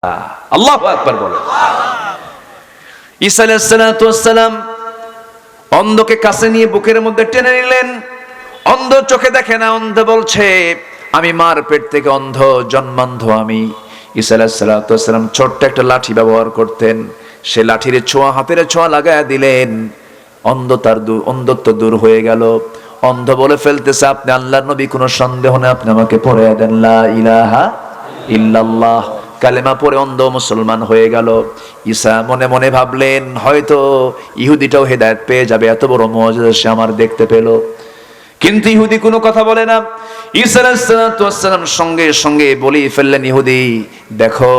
আল্লাহু আকবার বলো। ঈসা আলাইহিস সালাতু ওয়াস সালাম অন্ধকে কাছে নিয়ে বুকের মধ্যে টেনে নিলেন। অন্ধ চোখে দেখে না, অন্ধ বলছে আমি মার পেট থেকে অন্ধ, জন্মান্ধ আমি। ঈসা আলাইহিস সালাতু ওয়াস সালাম ছোট্ট একটা লাঠি ব্যবহার করতেন, সে লাঠির ছোঁয়া হাতের ছোঁয়া লাগায়া দিলেন, অন্ধত্ব দূর হয়ে গেল। অন্ধ বলে ফেলতেছে আপনি আল্লাহর নবী, কোনো সন্দেহ নেই, আপনি আমাকে পড়াইয়া দেন লা ইলাহা ইল্লাল্লাহ। কালেমা পড়ে অন্ধ মুসলমান হয়ে গেল। ঈসা মনে মনে ভাবলেন হয়তো ইহুদিটাও হেদায়েত পেয়ে যাবে, এত বড় মুআজিজা সে আমার দেখতে পেল। কিন্তু ইহুদি কোনো কথা বলে না। ঈসা আলাইহিস সালাতু ওয়াস সালাম সঙ্গে সঙ্গে বলেই ফেললেন, ইহুদি দেখো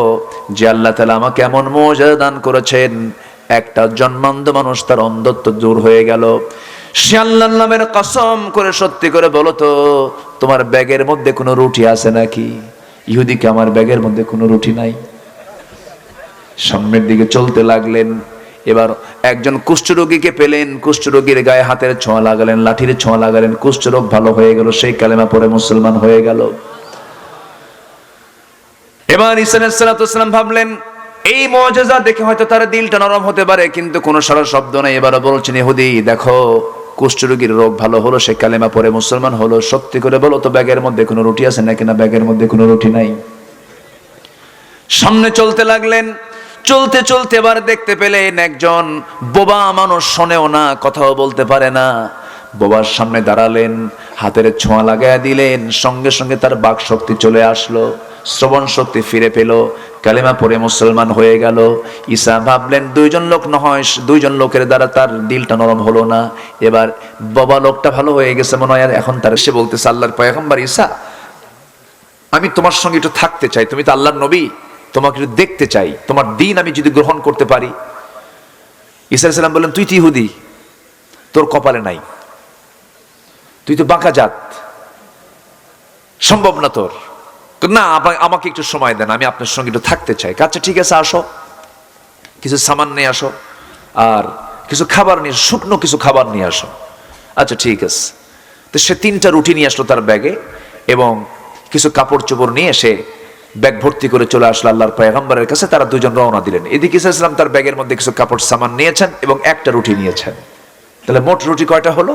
যে আল্লাহ তাআলা আমাকে এমন মুআজিজা দান করেছেন, একটা জন্মান্ধ মানুষ তার অন্ধত্ব দূর হয়ে গেল। সে আল্লাহর নামের কসম করে সত্যি করে বলো তো, তোমার ব্যাগের মধ্যে কোনো রুটি আছে নাকি? ইহুদিকে আমার ব্যাগের মধ্যে কোনো রুটি নাই। সামনের দিকে চলতে লাগলেন। এবার একজন কুষ্ঠরোগীকে পেলেন, কুষ্ঠরোগীর গায়ে হাতের ছোঁয়া লাগালেন, লাঠির ছোঁয়া লাগালেন, কুষ্ঠরোগ ভালো হয়ে গেল, সেই কালেমা পড়ে মুসলমান হয়ে গেল। এবার ঈসা আলাইহিস সালাতু ওয়াস সালাম ভাবলেন এই মুআজিজা দেখে হয়তো তার দিলটা নরম হতে পারে, কিন্তু কোনো সারা শব্দ নাই। এবার বলছেন, ইহুদি দেখো কুষ্ঠরোগীর রোগ ভালো হলো, সে কালেমা পড়ে মুসলমান হলো, সত্যি করে বলো তো ব্যাগের মধ্যে কোনো রুটি আছে নাকি? না, ব্যাগের মধ্যে কোনো রুটি নাই। সামনে চলতে লাগলেন। চলতে চলতে এবার দেখতে পেলেন একজন বোবা মানুষ, শোনেও না, কথাও বলতে পারে না। বোবার সামনে দাঁড়ালেন, হাতের ছোঁয়া লাগায়া দিলেন, সঙ্গে সঙ্গে তার বাক শক্তি চলে আসলো, শ্রবণ শক্তি ফিরে পেল, কালেমা পড়ে মুসলমান হয়ে গেল। ঈসা ভাবলেন দুইজন লোক নহয়, দুইজন লোকের দ্বারা তার দিলটা নরম হলো না, এবার বাবা লোকটা ভালো হয়ে গেছে মনে হয়। এখন তার সে বলতেছে, আল্লাহর পয়গম্বর ঈসা, আমি তোমার সঙ্গে একটু থাকতে চাই, তুমি তো আল্লাহর নবী, তোমাকে একটু দেখতে চাই, তোমার দিন আমি যদি গ্রহণ করতে পারি। ঈসা আলাইহিস সালাম বললেন, তুই তো ইহুদি, তোর কপালে নাই, তুই তো বাঁকা জাত, সম্ভব না তোর। না, আমাকে একটু সময় দেন, আমি আপনার সঙ্গে একটু থাকতে চাই। আচ্ছা ঠিক আছে, আসো, কিছু সামান নিয়ে আসো, আর কিছু খাবার নিয়ে, শুকনো কিছু খাবার নিয়ে আসো। আচ্ছা ঠিক আছে। তো সে 3টা রুটি নিয়ে আসলো তার ব্যাগে, এবং কিছু কাপড় চোপড় নিয়ে সে ব্যাগ ভর্তি করে চলে আসলো আল্লাহর পয়গম্বরের কাছে। তারা দুজন রওনা দিলেন। এদিকে ঈসা আলাইহিস সালাম তার ব্যাগের মধ্যে কিছু কাপড় সামান নিয়েছেন এবং একটা রুটি নিয়েছেন। তাহলে মোট রুটি কয়টা হলো?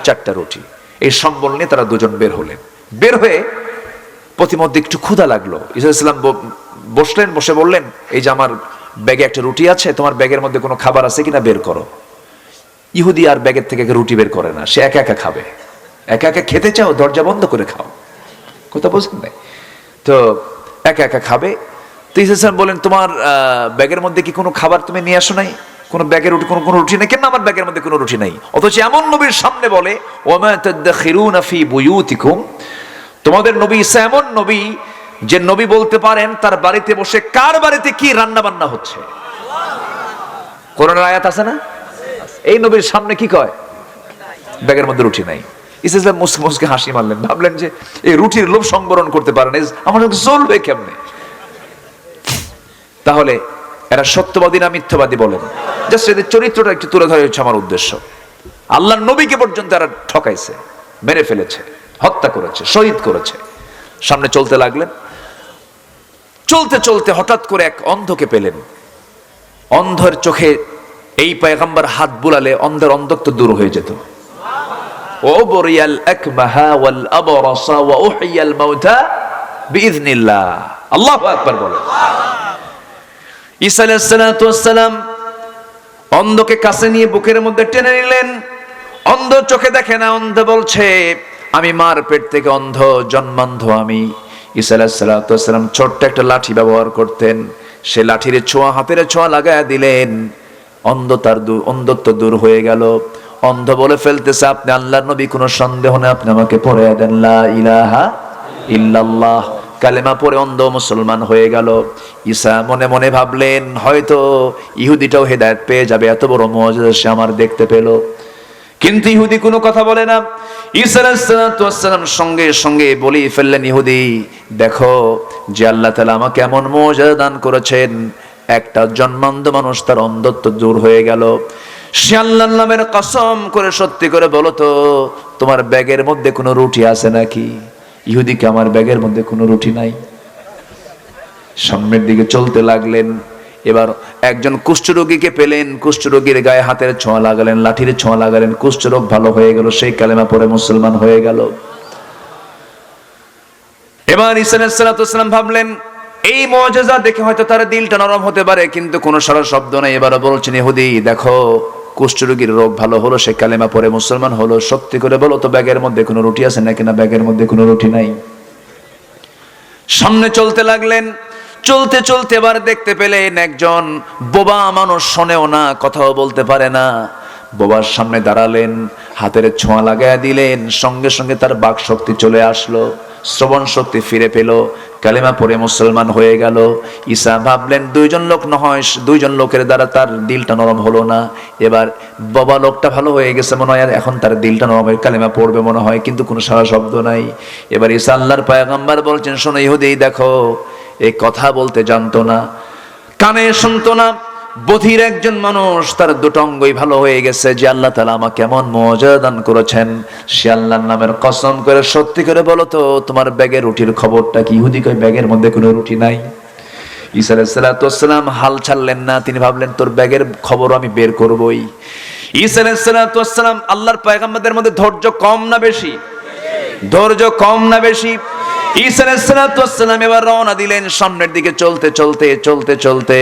4টা রুটি। এই সম্বল নিয়ে তারা দুজন বের হলেন। বের হয়ে প্রতিমধ্যে একটু ক্ষুধা লাগলো। ঈসা আলাইহিস সালাম বসলেন, বসে বললেন, এই যে আমার ব্যাগে একটা রুটি আছে, তোমার ব্যাগের মধ্যে কোনো খাবার আছে কিনা বের করো। ইহুদি আর ব্যাগের থেকে রুটি বের করে না, সে একা একা খাবে। একা একা খেতে চাও, দরজা বন্ধ করে খাও, কথা বুঝলেন না? তো একা একা খাবে। তো ঈসা আলাইহিস সালাম বলেন, তোমার ব্যাগের মধ্যে কি কোনো খাবার তুমি নিয়ে আসো নাই? কোন ব্যাগের রুটি, কোনো রুটি নাই? কেন আমার ব্যাগের মধ্যে কোনো রুটি নাই? অথচ এমন নবীর সামনে বলে, ওমা তাদাখিরুনা ফি বুয়ুতিকুম, তোমাদের নবী ঈসা এমন নবী যে নবী বলতে পারেন তার বাড়িতে বসে কার বাড়িতে কি রান্না বান্না হচ্ছে। কোরআনের আয়াত আছে না? এই নবীর সামনে কি কয়? ব্যাগের মধ্যে রুটি নাই। ঈসা আলাইহিস সালাম মুসকে হাসি মারলেন, ভাবলেন যে এই রুটির লোভ সংবরণ করতে পারেন, আমার সঙ্গে চলবে কেমনে? তাহলে এরা সত্যবাদী না মিথ্যাবাদী বলেন? জাস্ট এদের চরিত্রটা একটু তুলে ধরা হচ্ছে আমার উদ্দেশ্য। আল্লাহর নবীকে পর্যন্ত এরা ঠকাইছে, মেরে ফেলেছে, হত্যা করেছে, শহীদ করেছে। সামনে চলতে লাগলেন। চলতে চলতে হঠাৎ করে এক অন্ধকে পেলেন। অন্ধের চোখে এই পয়গম্বর হাত বুলালে অন্ধের অন্ধত্ব দূর হয়ে যেত। ও বরিয়াল আকমাহা ওয়াল আবরাসা ওয়া উহিয়াল মাউতা বিইذنিল্লাহ। আল্লাহু আকবার বলেন। ঈসা আলাইহিস সালাতু ওয়াস সালাম অন্ধকে কাছে নিয়ে বুকের মধ্যে টেনে নিলেন। অন্ধ চোখে দেখে না, অন্ধ বলছে আমি মার পেট থেকে অন্ধ, জন্মান্ধ আমি। ঈসা আলাইহিস সালাতু ওয়াস সালাম ছোট্ট একটা লাঠি ব্যবহার করতেন, সে লাঠির ছোঁয়া হাতের ছোঁয়া লাগায়া দিলেন, অন্ধত্ব দূর হয়ে গেল। অন্ধ বলে ফেলতেছে আপনি আল্লাহর নবী, কোনো সন্দেহ নেই, আপনি আমাকে পড়াইয়া দেন লা ইলাহা ইল্লাল্লাহ। কালেমা পড়ে অন্ধ মুসলমান হয়ে গেল। ঈসা মনে মনে ভাবলেন হয়তো ইহুদিটাও হেদায়েত পেয়ে যাবে, এত বড় মুআজিজা সে আমার দেখতে পেল। কিন্তু ইহুদি কোনো কথা বলে না। ঈসা আলাইহিস সালাতু ওয়াস সালাম সঙ্গে সঙ্গে বলেই ফেললেন, ইহুদি দেখো যে আল্লাহ তাআলা আমাকে এমন মুআজিজা দান করেছেন, একটা জন্মান্ধ মানুষ তার অন্ধত্ব দূর হয়ে গেল। সে আল্লাহর নামের কসম করে সত্যি করে বলো তো, তোমার ব্যাগের মধ্যে কোনো রুটি আছে নাকি? ইহুদিকে আমার ব্যাগের মধ্যে কোনো রুটি নাই। সামনের দিকে চলতে লাগলেন। এবার একজন কুষ্ঠরোগীকে পেলেন, কুষ্ঠরোগীর গায়ে হাতের ছোঁয়া লাগালেন, লাঠির ছোঁয়া লাগালেন, কুষ্ঠরোগ ভালো হয়ে গেল, সেই কালেমা পড়ে মুসলমান হয়ে গেল। এবার ঈসা আলাইহিস সালাম ভাবলেন এই মুআজিজা দেখে হয়তো তার দিলটা নরম হতে পারে, কিন্তু কোনো সারা শব্দ নেই। এবার বলছেন ইহুদি দেখো কুষ্ঠরোগীর রোগ ভালো হলো, সে কালেমা পড়ে মুসলমান হলো, সত্যি করে বলো তো ব্যাগের মধ্যে কোনো রুটি আছে নাকি? না, ব্যাগের মধ্যে কোনো রুটি নাই। সামনে চলতে লাগলেন, চলতে চলতে এবার দেখতে পেলেন একজন বোবা মানুষ, শোনেও না, কথাও বলতে পারে না। বোবার সামনে দাঁড়ালেন, হাতের ছোঁয়া লাগাইয়া দিলেন, সঙ্গে সঙ্গে তার বাক শক্তি চলে আসলো, শ্রবণ শক্তি ফিরে পেল, কালেমা পড়ে মুসলমান হয়ে গেল। ঈসা ভাবলেন দুইজন লোক নয়, দুইজন লোকের দ্বারা তার দিলটা নরম হলো না, এবার বাবা লোকটা ভালো হয়ে গেছে মনে হয়, আর এখন তার দিলটা নরম হয়ে কালেমা পড়বে মনে হয়, কিন্তু কোনো সারা শব্দ নাই। এবার ঈসা আল্লাহর পয়গম্বর বলছেন শোনো ইহুদি দেখো এই কথা বলতে জানতো না, কানে শুনতো না, বধির একজন মানুষ, তার দুটো অঙ্গই ভালো হয়ে গেছে। যে আল্লাহ তাআলা আমাকে কেমন মুআজিজা দান করেছেন, সে আল্লাহর নামের কসম করে সত্যি করে বলো তো তোমার ব্যাগের রুটির খবরটা কি? ইহুদি কয় ব্যাগের মধ্যে কোনো রুটি নাই। ঈসা আলাইহিস সালাম হাল ছাড়লেন না, তিনি ভাবলেন তোর ব্যাগের খবর আমি বের করবই। ঈসা আলাইহিস সালাম আল্লাহর পয়গম্বরদের মধ্যে ধৈর্য কম না বেশি? ধৈর্য কম না বেশি? ঈসা আলাইহিস সালাম এবার রওনা দিলেন সামনের দিকে, চলতে চলতে চলতে চলতে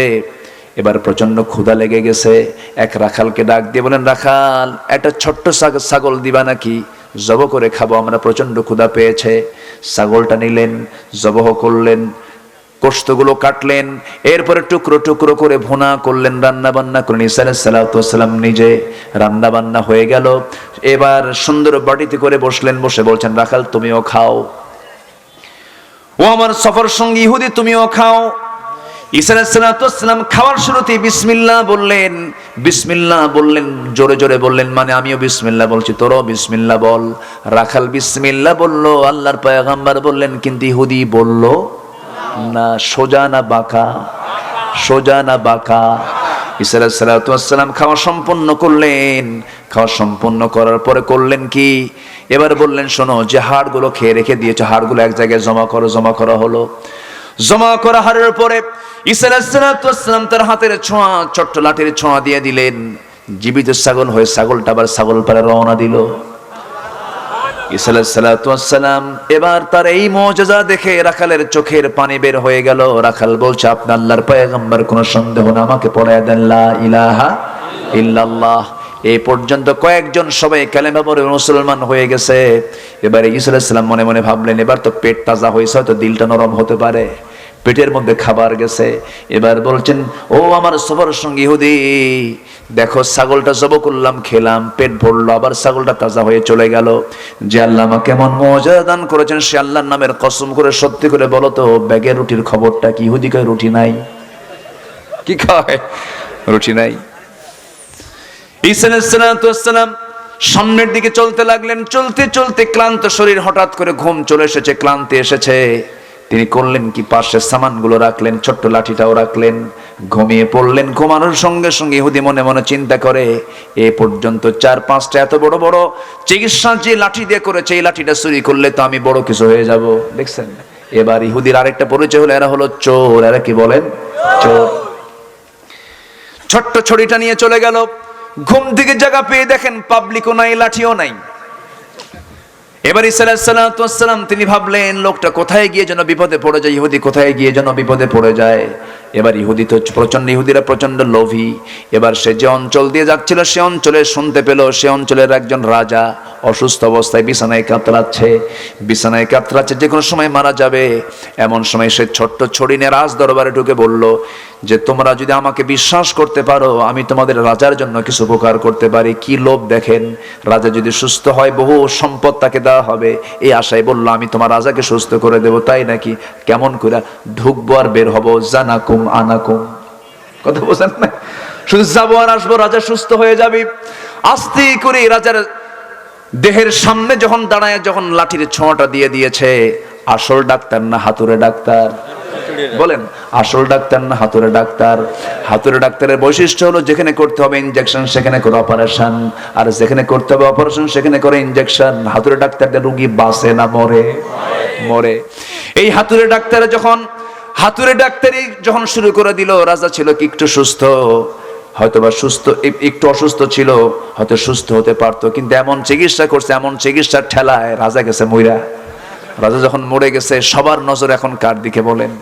এবার প্রচন্ড ক্ষুধা লেগে গেছে। এক রাখালকে ডাক দিয়ে বলেন রাখাল একটা ছোট্ট ছাগল দিবা নাকি, জবহ করে খাবো, আমরা প্রচন্ড ক্ষুধা পেয়েছে। ছাগলটা নিলেন, জবহ করলেন, গোশতগুলো কাটলেন, এরপরে টুকরো টুকরো করে ভুনা করলেন, রান্না বান্না করলেন। ঈসা আলাইহিস সালাম নিজে রান্না বান্না হয়ে গেল। এবার সুন্দর বাটিতে করে বসলেন, বসে বলছেন রাখাল তুমিও খাও, ও আমার সফর সঙ্গী ইহুদি তুমিও খাও। ঈসা আলাইহিস সালাম খাওয়ার শুরুতেই বিসমিল্লাহ বললেন, বিসমিল্লাহ বললেন, জোরে জোরে বললেন, মানে আমিও বিসমিল্লাহ বলছি তোরও বিসমিল্লাহ বল। রাখাল বিসমিল্লাহ বলল, আল্লাহর পয়গম্বর বললেন কিন্তু ইহুদি বলল না। সোজা না বাঁকা? সোজা না বাঁকা? ঈসা আলাইহিস সালাম খাওয়া সম্পন্ন করলেন। খাওয়া সম্পন্ন করার পরে করলেন কি, এবার বললেন শোনো যে হাড়গুলো খেয়ে রেখে দিয়েছে হাড়গুলো এক জায়গায় জমা করো। জমা করা হলো। জমা করা হাড়ের পরে ঈসা আলাইহিস সালাম তার হাতের ছোঁয়া, ছোট্ট লাঠির ছোঁয়া দিয়ে দিলেন, জীবিত ছাগল হয়ে ছাগলটা আবার ছাগল পাড়ে রওনা দিল। ঈসা আলাইহিস সালাম এবার তার এই মুআজিজা দেখে রাখালের চোখের পানি বের হয়ে গেল। রাখাল বলছে আপনি আল্লাহর পয়গম্বর, কোনো সন্দেহ না, আমাকে পড়ায় দেন লা ইলাহা ইল্লাল্লাহ। এই পর্যন্ত কয়েকজন সবাই কালেমা পড়ে মুসলমান হয়ে গেছে। এবারে ঈসা আলাইহিস সালাম মনে মনে ভাবলেন এবার তো পেট তাজা হয়েছে, হয়তো দিলটা নরম হতে পারে, পেটের মধ্যে খাবার গেছে। এবার বলছেন ও আমার সফর সঙ্গী ইহুদি দেখো ছাগলটা জব করলাম, খেলাম, পেট ভরলো, আবার ছাগলটা তাজা হয়ে চলে গেল। যে আল্লাহ আমাকে কেমন মুআজিজা দান করেছেন সে আল্লাহর নামের কসম করে সত্যি করে বলো তো ব্যাগের রুটির খবরটা কি? ইহুদি কয় রুটি নাই। কি কয়? রুটি নাই। ঈসা আলাইহিস সালাম সামনের দিকে চলতে লাগলেন, চলতে চলতে ক্লান্ত শরীর, হঠাৎ করে ঘুম চলে এসেছে, ক্লান্তি এসেছে। তিনি করলেন কি পাশে সামানগুলো রাখলেন, ছোট্ট লাঠিটাও রাখলেন, ঘুমিয়ে পড়লেন। ঘুমানোর সঙ্গে সঙ্গে ইহুদি মনে মনে চিন্তা করে এ পর্যন্ত 4-5টা এত বড় বড় চিকিৎসা যে লাঠি দিয়ে করেছে, এই লাঠিটা চুরি করলে তো আমি বড় কিছু হয়ে যাব। দেখছেন এবার ইহুদির আরেকটা পরিচয় হলো এরা হলো চোর। এরা কি বলেন? চোর। ছোট্ট ছড়িটা নিয়ে চলে গেল। ঘুম থেকে জায়গা পেয়ে দেখেন পাবলিকও নাই, লাঠিও নাই। এবার ঈসা আলাইহিস সালাম তিনি ভাবলেন লোকটা কোথায় গিয়ে যেন বিপদে পড়ে যায়, ইহুদি কোথায় গিয়ে যেন বিপদে পড়ে যায়। এবার ইহুদি তো ইহুদিরা প্রচন্ড লোভী। এবার সে যে অঞ্চল দিয়ে যাচ্ছিল সে অঞ্চলে শুনতে পেল সে অঞ্চলের একজন রাজা অসুস্থ অবস্থায় বিছানায় কাতরাচ্ছে, যে কোনো সময় মারা যাবে। এমন সময় সে ছোট্ট ছড়ি নিয়ে রাজ দরবারে ঢুকে বলল যে তোমরা যদি আমাকে বিশ্বাস করতে পারো আমি তোমাদের রাজার জন্য কিছু উপকার করতে পারি। কি লোভ দেখেন, রাজা যদি সুস্থ হয় বহু সম্পদ তাকে দেওয়া হবে, এই আশায় বললো আমি তোমার রাজাকে সুস্থ করে দেব। তাই নাকি? কেমন করে ঢুকবো আর বের হবো, জানাকুম আনাকুম, কথা বোঝেন না? শুধু যাবো আর আসবো, রাজা সুস্থ হয়ে যাবে। আস্তে করে রাজার দেহের সামনে যখন দাঁড়ায়, যখন লাঠির ছোঁয়াটা দিয়ে দিয়েছে, আসল ডাক্তার না হাতুড়ে ডাক্তার? বলেন আসল ডাক্তার না হাতুড়ে ডাক্তার? হাতুড়ে ডাক্তারের বৈশিষ্ট্য হলো যেখানে করতে হবে ইনজেকশন সেখানে করে অপারেশন, আর যেখানে করতে হবে অপারেশন সেখানে করে ইনজেকশন। হাতুড়ে ডাক্তারদের রোগী বাঁচে না মরে? মরে। এই হাতুড়ে ডাক্তারে যখন হাতুড়ে ডাক্তারি যখন শুরু করে দিল, রাজা ছিল কি একটু সুস্থ, হয়তোবা সুস্থ, একটু অসুস্থ ছিল, হয়তো সুস্থ হতে পারতো, কিন্তু এমন চিকিৎসা করছে, এমন চিকিৎসার ঠেলায় রাজা গেছে মইরা। রাজা যখন মরে গেছে, সবার নজর এখন কার দিকে বলেন?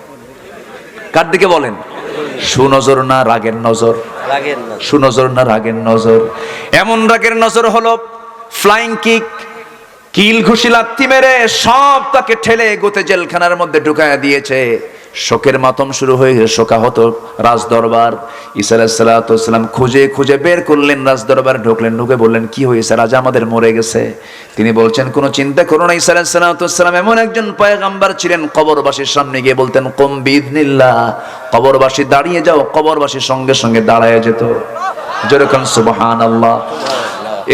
কার দিকে বলেন? সুনজর না রাগের নজর? সুনজর না রাগের নজর? এমন রাগের নজর হলো, ফ্লাইং কিক, কিল ঘুষি লাথি মেরে সব তাকে ঠেলে গোতে জেলখানার মধ্যে ঢুকায়া দিয়েছে। শোকের মাতম শুরু হয়ে গেছে, শোকাহত রাজ দরবার। ঈসা আলাইহিস সালাতু ওয়াস সালাম খুঁজে খুঁজে বের করলেন, রাজ দরবারে ঢুকলেন, ঢুকে বললেন, কি হয়েছে? রাজা আমাদের মরে গেছে। তিনি বলছেন, কোনো চিন্তা করো না। ঈসা আলাইহিস সালাতু ওয়াস সালাম এমন একজন পয়গম্বর ছিলেন, কবরবাসীর সামনে গিয়ে বলতেন, কুম বিইذনিল্লাহ, কবরবাসী দাঁড়িয়ে যাও, কবরবাসীর সঙ্গে সঙ্গে দাঁড়ায় যেত। যেরকম সুবহানাল্লাহ।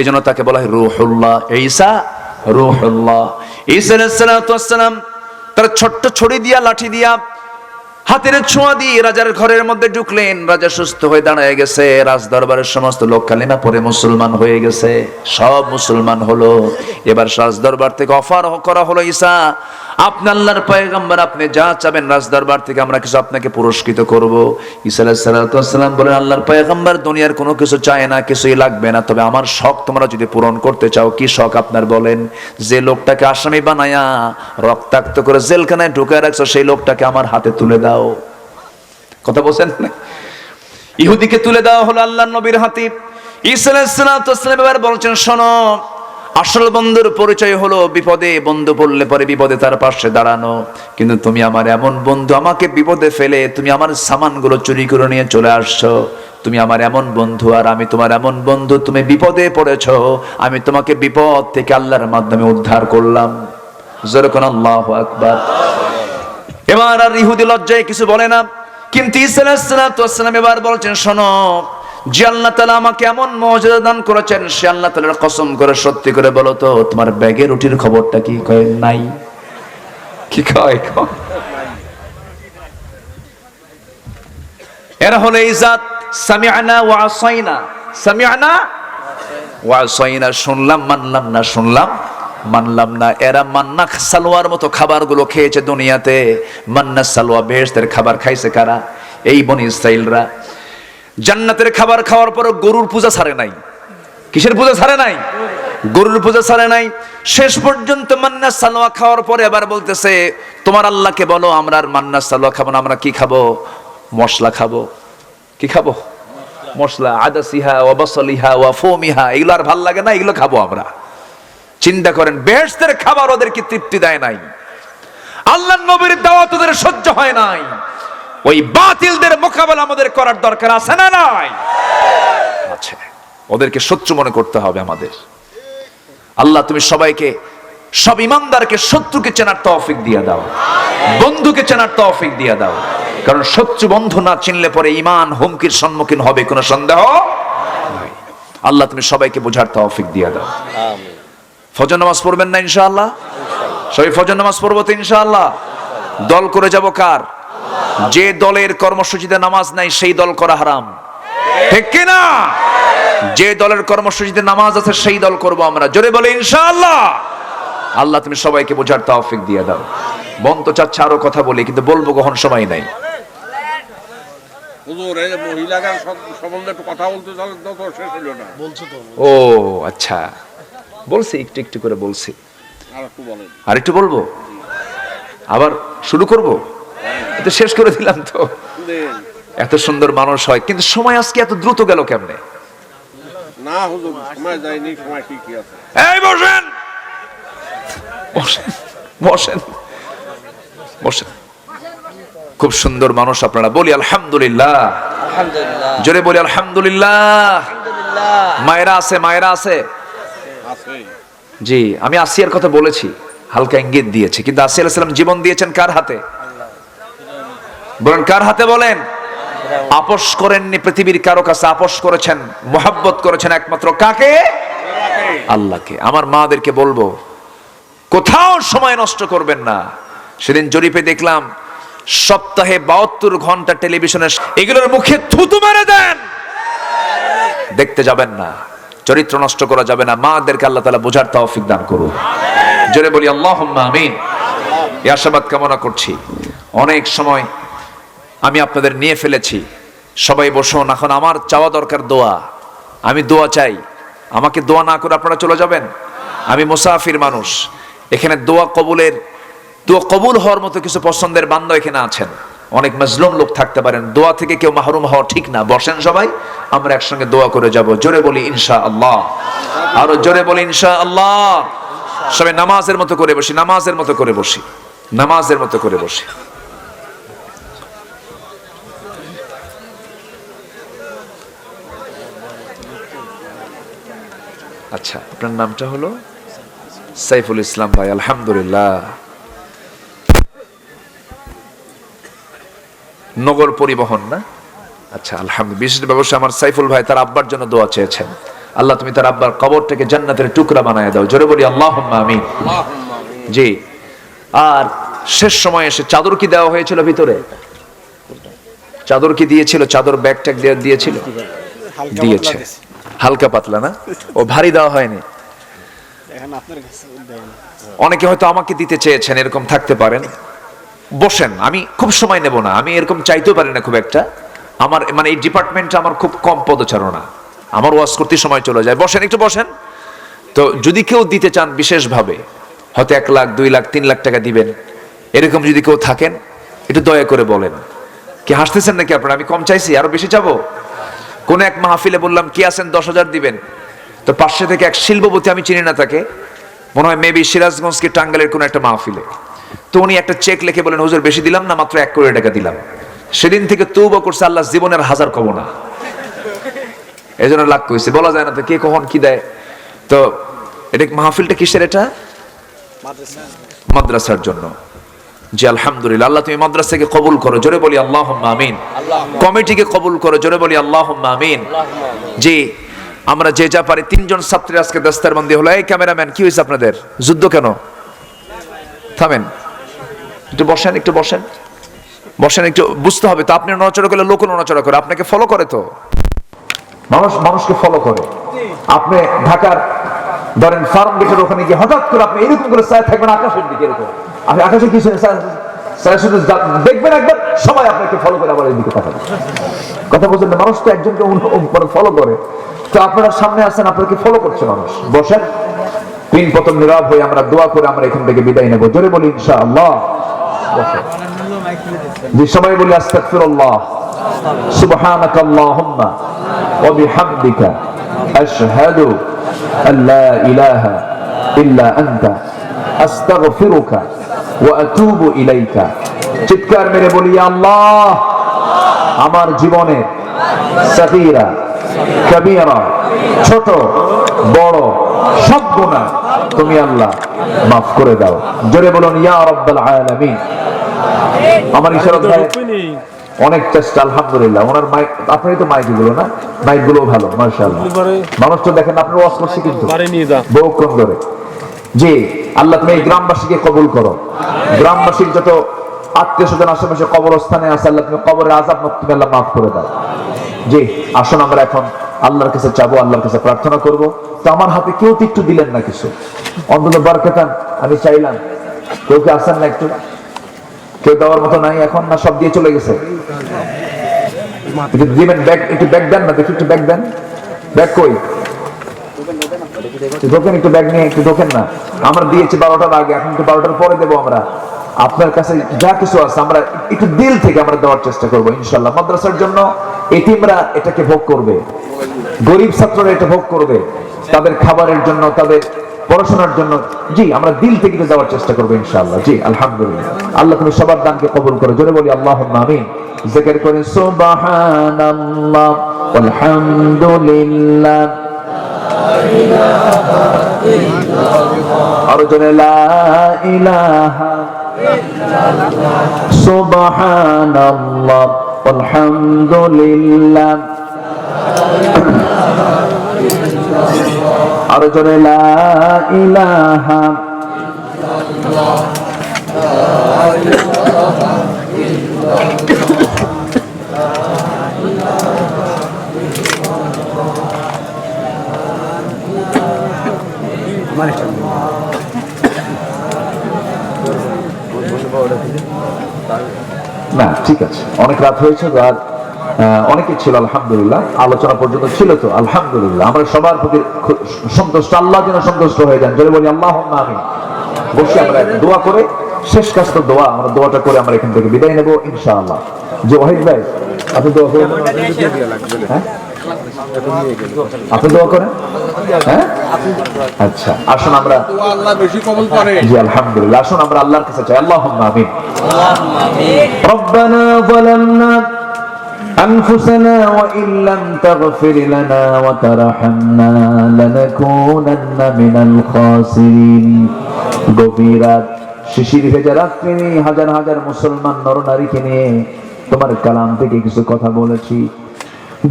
এজন্য তাকে বলা হয় রূহুল্লাহ। ঈসা রূহুল্লাহ। ঈসা আলাইহিস সালাতু ওয়াস সালাম তার ছোট্ট ছড়ি দিয়া, লাঠি দিয়া, হাতের ছোঁয়া দিয়ে রাজার ঘরের মধ্যে ঢুকলেন। রাজা সুস্থ হয়ে দাঁড়ায় গেছে। রাজ দরবারের সমস্ত লোক কালিমা পড়ে মুসলমান হয়ে গেছে, সব মুসলমান হলো। এবার রাজ দরবার থেকে অফার করা হলো, ঈসা আপনি আল্লাহর পয়গম্বর, আপনি যা চাবেন রাজ দরবার থেকে আমরা কিছু আপনাকে পুরস্কৃত করব। ঈসা আলাইহিস সালাতু ওয়াস সালাম বলেন, আল্লাহর পয়গম্বর দুনিয়ার কোনো কিছু চায় না, কিছুই লাগবে না, তবে আমার শখ তোমরা যদি পূরণ করতে চাও। কি শখ আপনার বলেন? যে লোকটাকে আসামি বানায়া রক্তাক্ত করে জেলখানায় ঢুকায় রাখছো, সেই লোকটাকে আমার হাতে তুলে দাও। কথা বলছেন? ইহুদিকে তুলে দেওয়া হলো আল্লাহর নবীর হাতে। ঈসা আলাইহিস সালাতু ওয়াস সালাম এবার বলছেন, শোনো, আসল বন্ধুর পরিচয় হলো বিপদে বন্ধু পড়লে পরে বিপদে তার পাশে দাঁড়ানো। কিন্তু তুমি আমার এমন বন্ধু, আমাকে বিপদে ফেলে তুমি আমার সামানগুলো চুরি করে নিয়ে চলে আসছো। তুমি আমার এমন বন্ধু, আর আমি তোমার এমন বন্ধু, তুমি বিপদে পড়েছো, আমি তোমাকে বিপদ থেকে আল্লাহর মাধ্যমে উদ্ধার করলাম। যেরকম আল্লাহু আকবার। এবার আর ইহুদি লজ্জায় কিছু বলে না, কিন্তু ঈসা আলাইহিস সালাতু ওয়াস সালাম এবার বলছেন, শোনো, যে আল্লাহ তাআলা আমাকে এমন মুজিজা দান করেছেন, সে আল্লাহ তাআলার কসম করে সত্যি করে বলো তো, তোমার ব্যাগে রুটির খবরটা কি? কয় নাই। কি কয়? এরা হলো এই জাত, সামি'না ওয়া আসাইনা। সামি'না ওয়া আসাইনা, শুনলাম মানলাম না, শুনলাম মানলাম না। এরা মান্না সালোয়ার মতো খাবারগুলো খেয়েছে দুনিয়াতে। মান্না সালোয়া বেহেশতের খাবার খাইছে কারা? এই বনি ইসরাইলরা। জান্নাতের খাবার খাওয়ার পর গরুর পূজা ছাড়ে নাই। কিসের পূজা ছাড়ে নাই? গরুর পূজা ছাড়ে নাই। শেষ পর্যন্ত মান্না সালোয়া খাওয়ার পরে এবার বলতেছে, তোমার আল্লাহকে বলো আমরা আর মান্না সালোয়া খাবো না, আমরা কি খাবো? মশলা খাবো। কি খাবো? মশলা। আদাসিহা ওয়া বাসলিহা ওয়া ফুমিহা, এগুলো আর ভাল লাগে না, এগুলো খাবো আমরা। চিন্তা করেন, বেহেশতের খাবার ওদেরকে তৃপ্তি দেয় নাই, আল্লাহর নবীর দাওয়াত ওদের সহ্য হয় নাই। ওই বাতিলদের মোকাবেলা আমাদের করার দরকার আছে না নাই? আছে। ওদেরকে শত্রু মনে করতে হবে আমাদের। আল্লাহ তুমি সবাইকে, সব ইমানদারকে শত্রুকে চেনার তৌফিক দিয়ে দাও, বন্ধুকে চেনার তৌফিক দিয়ে দাও। কারণ শত্রু বন্ধু না চিনলে পরে ঈমান হুমকির সম্মুখীন হবে, কোনো সন্দেহ নাই। আল্লাহ তুমি সবাইকে বোঝার তৌফিক দিয়ে দাও। আমিন। ফজর নামাজ পড়বেন না ইনশাআল্লাহ? সবাই ফজর নামাজ পড়বো তো ইনশাআল্লাহ? দল করে যাব কার? যে দলের কর্মসূচিতে নামাজ নাই সেই দল করা হারাম, ঠিক কি না? যে দলের কর্মসূচিতে নামাজ আছে সেই দল করব আমরা। জোরে বলে ইনশাআল্লাহ। আল্লাহ তুমি সবাইকে বোঝার তৌফিক দিয়ে দাও। মন তো চাচ্ছে আরো কথা বলি, কিন্তু বলবো কখন, সময় নাই। হুজুর, এই মহিলাদের সম্বন্ধে একটু কথা বলতে চাইলে তো শেষ হলো না। বলছো তো? ও আচ্ছা, বলছি একটু একটু করে বলছি। আর একটু বলবো, আবার শুরু করব? এটা শেষ করে দিলাম তো। এত সুন্দর মানুষ হয়, কিন্তু সময় আজকে এত দ্রুত গেল কেমনে? না হুজুর, সময় যায়নি, সময় ঠিকই আছে। এই বসেন বসেন বসেন বসেন। খুব সুন্দর মানুষ আপনারা। বলি আলহামদুলিল্লাহ। আলহামদুলিল্লাহ। জোরে বলি আলহামদুলিল্লাহ। আলহামদুলিল্লাহ। মায়েরা আছে? মায়েরা আছে? জি, আমি আসিয়ার কথা বলেছি, হালকা ইঙ্গিত দিয়েছি, কিন্তু আসিয়া আলাইহিস সালাম জীবন দিয়েছেন কার হাতে? বলেন কার হাতে? বলেন। আপোষ করেননি পৃথিবীর কারো কাছে, আপোষ করেছেন, মোহাব্বত করেছেন একমাত্র কাকে? আল্লাহকে। আমার মাদেরকে বলবো, কোথাও সময় নষ্ট করবেন না। সেদিন জরিপে দেখলাম, সপ্তাহে 72 ঘন্টা টেলিভিশনে, এগুলোর মুখে থুতু মেরে দেন, দেখতে যাবেন না। চরিত্র নষ্ট করা যাবে না। মাদেরকে আল্লাহ তাআলা বোঝার তৌফিক দান করুন। জোরে বলি আল্লাহুম্মা আমিন। এই আশাবাদ কামনা করছি। অনেক সময় আমি আপনাদের নিয়ে ফেলেছি, সবাই বসুন। এখন আমার চাওয়া দরকার দোয়া, আমি দোয়া চাই। আমাকে দোয়া না করে আপনারা চলে যাবেন? আমি মুসাফির মানুষ, এখানে দোয়া কবুল হওয়ার মতো কিছু পছন্দের বান্দা এখানে আছেন। অনেক মাজলুম লোক থাকতে পারেন, দোয়া থেকে কেউ মাহরুম হওয়া ঠিক না। বসেন সবাই, আমরা একসঙ্গে দোয়া করে যাব। জোরে বলি ইনশাআল্লাহ, আরো জোরে বলি ইনশাআল্লাহ। সবাই নামাজের মতো করে বসি, নামাজের মতো করে বসি, নামাজের মতো করে বসি। আচ্ছা, আপনার নামটা হলো? সাইফুল ইসলাম ভাই, আলহামদুলিল্লাহ। নগর পরিবহন না? আচ্ছা, আলহামদুলিল্লাহ। বিশেষ ব্যবসা আমার সাইফুল ভাই তার আব্বার জন্য দোয়া চেয়েছেন। আল্লাহ তুমি তার আব্বার কবরটাকে জান্নাতের টুকরা বানায় দাও। জোরে বলি আল্লাহুম্মা আমিন। জি, আর শেষ সময় এসে চাদর কি দেওয়া হয়েছিল ভিতরে? চাদর কি দিয়েছিল? চাদর ব্যাগ ট্যাগ দিয়েছিল? দিয়েছে। হালকা পাতলা না, ও ভারী দেওয়া হয়নি। অনেকে হয়তো আমাকে দিতে চেয়েছেন, এরকম থাকতে পারেন। বসেন, আমি খুব সময় নেব না, আমি এরকম চাইতেও পারি না খুব একটা। আমার মানে এই ডিপার্টমেন্টটা আমার খুব কম পদচারণা, আমার ওয়াজ করতে সময় চলে যায়। বসেন, একটু বসেন। তো যদি কেউ দিতে চান বিশেষভাবে, হয়তো 1 লাখ 2 লাখ 3 লাখ টাকা দিবেন, এরকম যদি কেউ থাকেন একটু দয়া করে বলেন। কি হাসতেছেন নাকি আপনারা? আমি কম চাইছি, আরো বেশি চাবো? কোন এক মাহফিলে বললাম কি আছেন 10,000 দিবেন, তো পাশে থেকে এক শিল্পপতি, আমি চিনি না তাকে, মনে হয় মেবি সিরাজগঞ্জ কি টাঙ্গাইলের কোন একটা মাহফিলে, তো উনি একটা চেক লিখে বলেন হুজুর বেশি দিলাম না, মাত্র 1 কোটি টাকা দিলাম। সেদিন থেকে তওবা করছে, আল্লাহ জীবনের 1000 কব না, এই জন্য লাখ কইছে। বলা যায় না তো কে কখন কি দেয়। তো এটা মাহফিলটা কিসের? এটা মাদ্রাসার জন্য। জি আলহামদুলিল্লাহ, আল্লাহ তুমি মাদ্রাসাকে কবুল করো। জোরে বলি আল্লাহুম্মা আমিন। কমিটিকে কবুল করো। জোরে বলি আল্লাহুম্মা আমিন। জি, আমরা যে যা পারি। 3 জন ছাত্রী আজকে দস্তারবন্দি হলো। এই ক্যামেরাম্যান, কি হয়েছে আপনাদের? যুদ্ধ কেন? থামেন, একটু বসেন, একটু বসেন, বসেন। একটু বুঝতে হবে তো, আপনি নড়াচড়া করলে লোক নড়াচড়া করে, আপনাকে ফলো করে তো মানুষকে ফলো করে। আপনি ঢাকার ধরেন ফার্ম গেটের ওখানে গিয়ে হঠাৎ করে আপনি এরকম করে চায় থাকবেন আকাশের দিকে, এরকম আপনি আকাশে কিছু দেখবেন একবার, সবাই আপনাকে ফলো করে আবার এইদিকে তাকাবে। কথা বলছেন না? মানুষ তো একজনকে ফলো করে। তো আপনারা সামনে আছেন, আপনাকে ফলো করছে মানুষ। বসেন, 3 প্রথম নীরব হয়ে আমরা দোয়া করে আমরা এখান থেকে বিদায় নেব। জোরে বলি ইনশাআল্লাহ। বসেন, যে সবাই বলি আস্তাগফিরুল্লাহ, সুবহানাকাল্লাহুম্মা ওয়া বিহামদিকা, আশহাদু আল্লা ইলাহা ইল্লা আনতা, আস্তাগফিরুকা ওয়া আতুবু ইলাইকা। চিৎকার মেরে বলি আল্লাহ, আমার জীবনে সাগীরা কবীরা, ছোট বড় সব গুনাহ তুমি আল্লাহ মাফ করে দাও। জোরে বলুন ইয়া রাব্বাল আলামিন। আমার ইশারা ভাই অনেক চেষ্টা, আলহামদুলিল্লাহ। ওনার মাইক, আপনারই তো মাইক গুলো না, মাইক গুলো ভালো মাশাআল্লাহ। মানুষ তো দেখেন আপনার ওয়াজ করছে কিন্তু বহুক্ষণ ধরে। জি, আল্লাহ তুমি এই গ্রামবাসীকে কবুল করো। গ্রামবাসীর যত আত্মীয় স্বজন আশেপাশে কবরস্থানে আছে, আল্লাহ তুমি কবরের আযাব তুমি আল্লাহ মাফ করে দাও। জি, আসুন আমরা এখন আল্লাহর কাছে চাবো, আল্লাহর কাছে প্রার্থনা করব। তো আমার হাতে কেউ তো একটু দিলেন না কিছু, অন্তত বরকতান আমি চাইলাম। কেউ কি আসেন না? একটু কেউ দেওয়ার মতো নাই এখন, না সব দিয়ে চলে গেছে? একটু দিবেন, ব্যাগ একটু ব্যাগ দেন না, দেখি একটু ব্যাগ দেন। ব্যাগ কই? ঢোকেন, একটু ব্যাগ নিয়ে একটু ঢোকেন না। আমরা দিয়েছি 12টার আগে, এখন একটু 12টার পরে দেবো আমরা। আপনার কাছে যা কিছু আছে আমরা একটু দিল থেকে আমরা দেওয়ার চেষ্টা করবো ইনশাল্লাহ। মাদ্রাসার জন্য এতিমরা এটাকে ভোগ করবে, গরিব ছাত্ররা এটা ভোগ করবে, তাদের খাবারের জন্য, তাদের পড়াশোনার জন্য। জি, আমরা দিল থেকে দেওয়ার চেষ্টা করবো ইনশাআল্লাহ। জি আলহামদুলিল্লাহ। আল্লাহ তুমি সবার দানকে কবুল করো। জোরে বলি আল্লাহুম্মা আমিন। জিকির করেন সুবহানাল্লাহ আলহামদুলিল্লাহ, আর জোরে লা ইলাহা সুবহানাল্লাহ আলহামদুলিল্লাহ, আর জোরে লা ইলাহা না। ঠিক আছে, অনেক রাত হয়েছে তো, আর অনেকে ছিল আলহামদুলিল্লাহ, আলোচনা পর্যন্ত ছিল তো আলহামদুলিল্লাহ। আমরা সবার প্রতি সন্তুষ্ট, আল্লাহ যেন সন্তুষ্ট হয়ে যান, যদি বলি আল্লাহুম্মা আমিন। বসে আমরা দোয়া করে, শেষ কাজ তো দোয়া, আমরা দোয়াটা করে আমরা এখান থেকে বিদায় নেব ইনশাআল্লাহ। যে ওয়াহিদ ভাই, আপনি দোয়া করেন, হ্যাঁ আপনি দোয়া করেন, হ্যাঁ আচ্ছা। আসুন আমরা, আল্লাহ বেশি কবুল করে। জি আলহামদুলিল্লাহ, আসুন আমরা আল্লাহর কাছে চাই, আল্লাহুম্মা আমিন। রব্বানা যালামনা أنفسنا وإن لم تغفر لنا وترحمنا لنكونن من الخاسرين। গভীর রাত, শিশির ভেজা রাত্রি, হাজার হাজার মুসলমান নরনারীকে নিয়ে তোমার কালাম থেকে কিছু কথা বলেছি।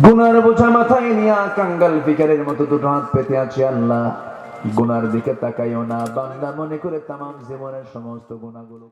গুনার বোঝা মাথায় নিয়ে কাঙ্গাল ফিকারের মতো দুটো হাত পেতে আছি। আল্লাহ, গুনার দিকে তাকাইও না, বান্দা মনে করে তামাম জীবনের সমস্ত গুনাহগুলো